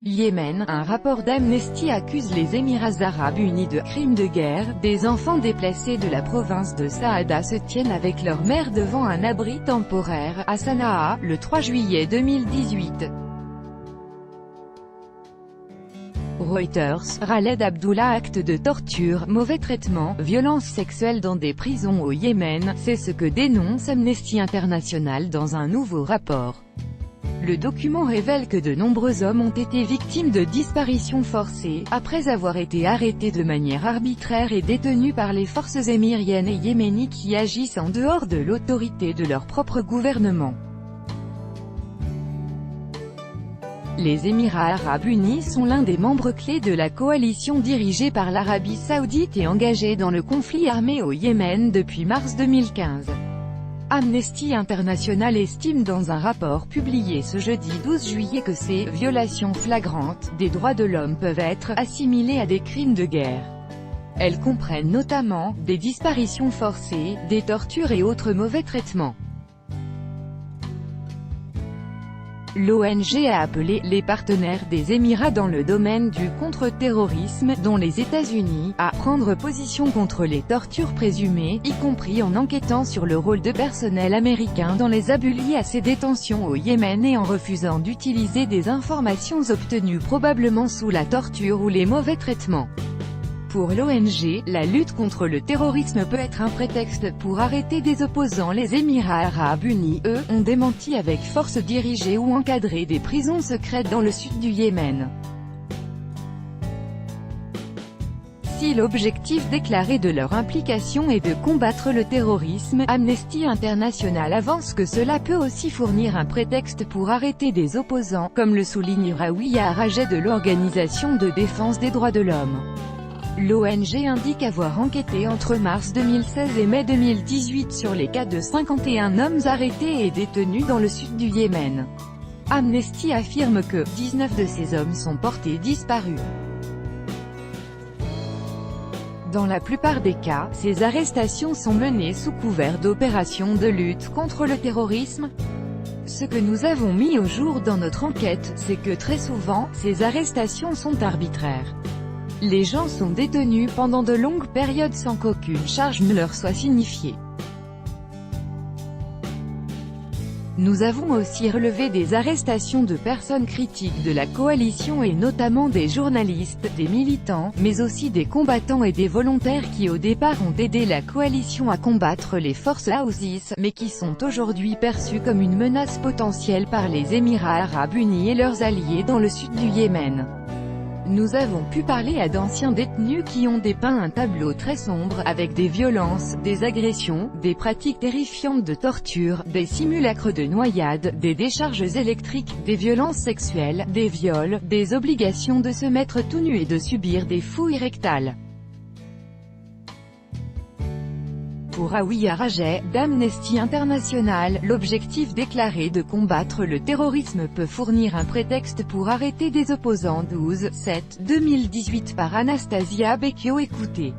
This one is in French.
Yémen, un rapport d'Amnesty accuse les Émirats arabes unis de crimes de guerre. Des enfants déplacés de la province de Saada se tiennent avec leur mère devant un abri temporaire, à Sanaa, le 3 juillet 2018. Reuters, Khaled Abdullah, acte de torture, mauvais traitement, violence sexuelle dans des prisons au Yémen, c'est ce que dénonce Amnesty International dans un nouveau rapport. Le document révèle que de nombreux hommes ont été victimes de disparitions forcées, après avoir été arrêtés de manière arbitraire et détenus par les forces émiriennes et yéménites qui agissent en dehors de l'autorité de leur propre gouvernement. Les Émirats arabes unis sont l'un des membres clés de la coalition dirigée par l'Arabie saoudite et engagée dans le conflit armé au Yémen depuis mars 2015. Amnesty International estime dans un rapport publié ce jeudi 12 juillet que ces « violations flagrantes » des droits de l'homme peuvent être assimilées à des crimes de guerre. Elles comprennent notamment des disparitions forcées, des tortures et autres mauvais traitements. L'ONG a appelé les partenaires des Émirats dans le domaine du contre-terrorisme, dont les États-Unis, à prendre position contre les tortures présumées, y compris en enquêtant sur le rôle de personnel américain dans les abus liés à ces détentions au Yémen et en refusant d'utiliser des informations obtenues probablement sous la torture ou les mauvais traitements. Pour l'ONG, la lutte contre le terrorisme peut être un prétexte pour arrêter des opposants. Les Émirats arabes unis, eux, ont démenti avec force diriger ou encadrer des prisons secrètes dans le sud du Yémen. Si l'objectif déclaré de leur implication est de combattre le terrorisme, Amnesty International avance que cela peut aussi fournir un prétexte pour arrêter des opposants, comme le souligne Rawiya Rajet de l'Organisation de défense des droits de l'homme. L'ONG indique avoir enquêté entre mars 2016 et mai 2018 sur les cas de 51 hommes arrêtés et détenus dans le sud du Yémen. Amnesty affirme que 19 de ces hommes sont portés disparus. Dans la plupart des cas, ces arrestations sont menées sous couvert d'opérations de lutte contre le terrorisme. Ce que nous avons mis au jour dans notre enquête, c'est que très souvent, ces arrestations sont arbitraires. Les gens sont détenus pendant de longues périodes sans qu'aucune charge ne leur soit signifiée. Nous avons aussi relevé des arrestations de personnes critiques de la coalition et notamment des journalistes, des militants, mais aussi des combattants et des volontaires qui au départ ont aidé la coalition à combattre les forces Houthis, mais qui sont aujourd'hui perçus comme une menace potentielle par les Émirats arabes unis et leurs alliés dans le sud du Yémen. Nous avons pu parler à d'anciens détenus qui ont dépeint un tableau très sombre, avec des violences, des agressions, des pratiques terrifiantes de torture, des simulacres de noyade, des décharges électriques, des violences sexuelles, des viols, des obligations de se mettre tout nu et de subir des fouilles rectales. Pour Rawiya Rajet, d'Amnesty International, l'objectif déclaré de combattre le terrorisme peut fournir un prétexte pour arrêter des opposants. 12/7/2018 par Anastasia Becchio. Écoutez.